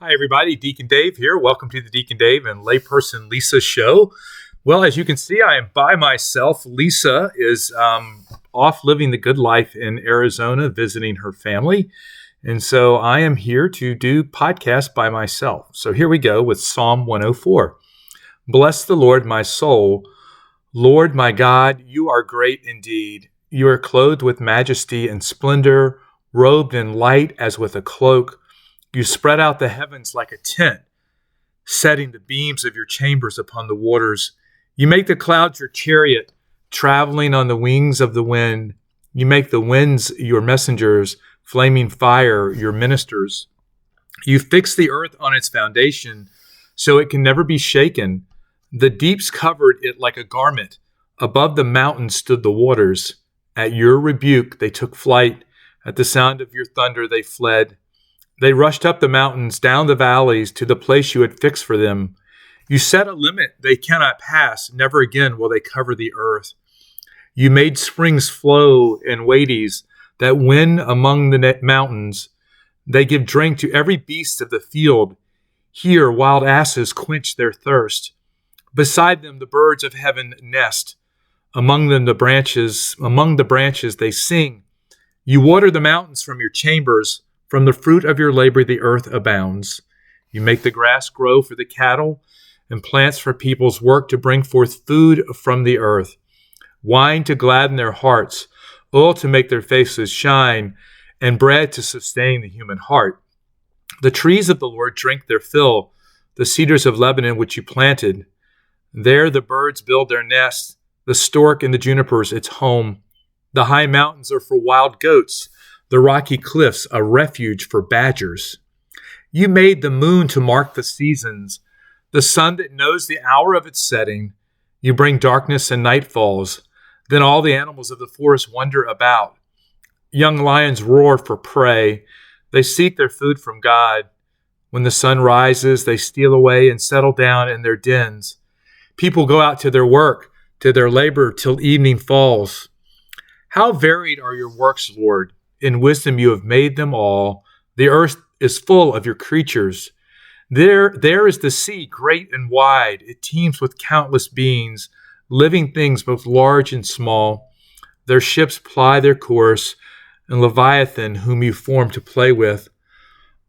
Hi, everybody. Deacon Dave here. Welcome to the Deacon Dave and layperson Lisa show. Well, as you can see, I am by myself. Lisa is off living the good life in Arizona, visiting her family. And so I am here to do podcasts by myself. So here we go with Psalm 104. Bless the Lord, my soul. Lord, my God, you are great indeed. You are clothed with majesty and splendor, robed in light as with a cloak. You spread out the heavens like a tent, setting the beams of your chambers upon the waters. You make the clouds your chariot, traveling on the wings of the wind. You make the winds your messengers, flaming fire your ministers. You fix the earth on its foundation, so it can never be shaken. The deeps covered it like a garment. Above the mountains stood the waters. At your rebuke they took flight. At the sound of your thunder they fled. They rushed up the mountains, down the valleys, to the place you had fixed for them. You set a limit they cannot pass. Never again will they cover the earth. You made springs flow in wadies that win among the mountains. They give drink to every beast of the field. Here wild asses quench their thirst. Beside them the birds of heaven nest. Among the branches they sing. You water the mountains from your chambers. From the fruit of your labor, the earth abounds. You make the grass grow for the cattle and plants for people's work to bring forth food from the earth, wine to gladden their hearts, oil to make their faces shine, and bread to sustain the human heart. The trees of the Lord drink their fill, the cedars of Lebanon which you planted. There the birds build their nests, the stork and the junipers its home. The high mountains are for wild goats, the rocky cliffs a refuge for badgers. You made the moon to mark the seasons, the sun that knows the hour of its setting. You bring darkness and night falls. Then all the animals of the forest wander about. Young lions roar for prey. They seek their food from God. When the sun rises, they steal away and settle down in their dens. People go out to their work, to their labor till evening falls. How varied are your works, Lord! In wisdom you have made them all. The earth is full of your creatures. There is the sea, great and wide. It teems with countless beings, living things both large and small. Their ships ply their course, and Leviathan, whom you formed to play with.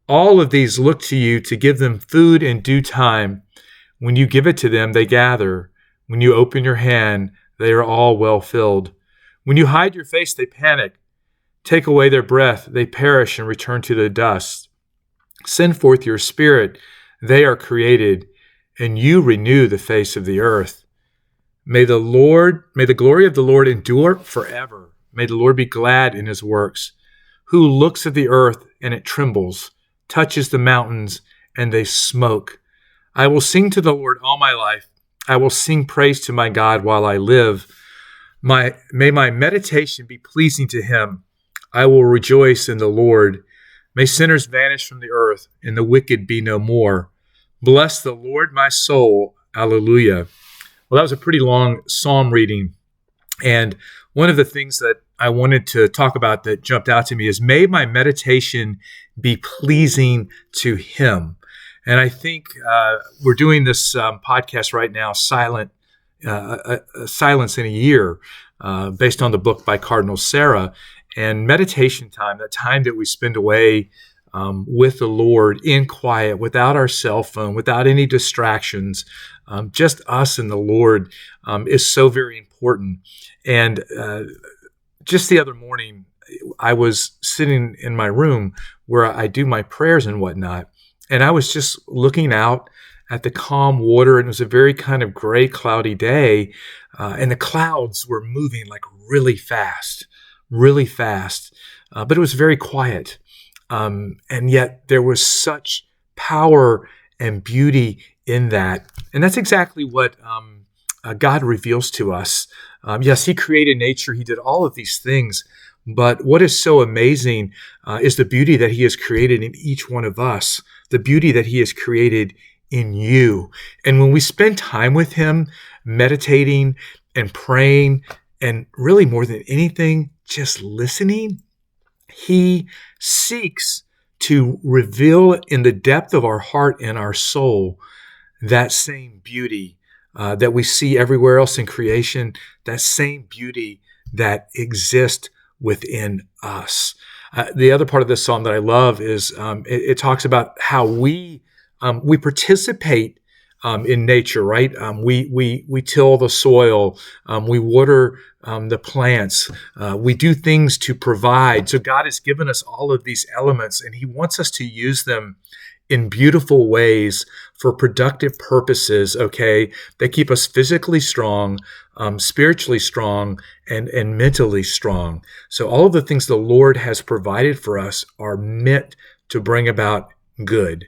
All of these look to you to give them food in due time. When you give it to them, they gather. When you open your hand, they are all well filled. When you hide your face, they panic. Take away their breath, they perish and return to the dust. Send forth your spirit, they are created, and you renew the face of the earth. May the glory of the Lord endure forever. May the Lord be glad in his works. Who looks at the earth and it trembles, touches the mountains and they smoke. I will sing to the Lord all my life. I will sing praise to my God while I live. May my meditation be pleasing to him. I will rejoice in the Lord. May sinners vanish from the earth and the wicked be no more. Bless the Lord, my soul. Alleluia. Well, that was a pretty long psalm reading. And one of the things that I wanted to talk about that jumped out to me is, may my meditation be pleasing to him. And I think we're doing this podcast right now, Silence in a Year, based on the book by Cardinal Sarah. And meditation time, that time that we spend away with the Lord in quiet, without our cell phone, without any distractions, just us and the Lord, is so very important. And just the other morning, I was sitting in my room where I do my prayers and whatnot, and I was just looking out at the calm water, and it was a very kind of gray, cloudy day, and the clouds were moving like really fast, but it was very quiet. And yet there was such power and beauty in that. And that's exactly what God reveals to us. Yes, he created nature. He did all of these things. But what is so amazing is the beauty that he has created in each one of us, the beauty that he has created in you. And when we spend time with him, meditating and praying, and really more than anything, just listening, he seeks to reveal in the depth of our heart and our soul that same beauty that we see everywhere else in creation, that same beauty that exists within us. The other part of this psalm that I love is it talks about how we participate in nature, right? We till the soil, we water the plants, we do things to provide. So God has given us all of these elements, and He wants us to use them in beautiful ways for productive purposes, okay, that keep us physically strong, spiritually strong, and mentally strong. So all of the things the Lord has provided for us are meant to bring about good.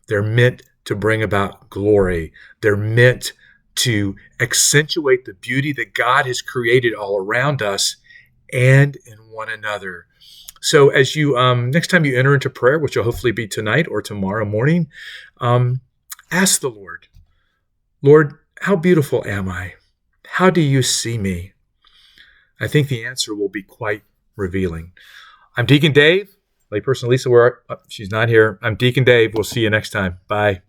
They're meant to bring about glory. They're meant to accentuate the beauty that God has created all around us and in one another. So as you next time you enter into prayer, which will hopefully be tonight or tomorrow morning, ask the Lord, Lord, how beautiful am I? How do you see me? I think the answer will be quite revealing. I'm Deacon Dave. Layperson Lisa, she's not here. I'm Deacon Dave. We'll see you next time. Bye.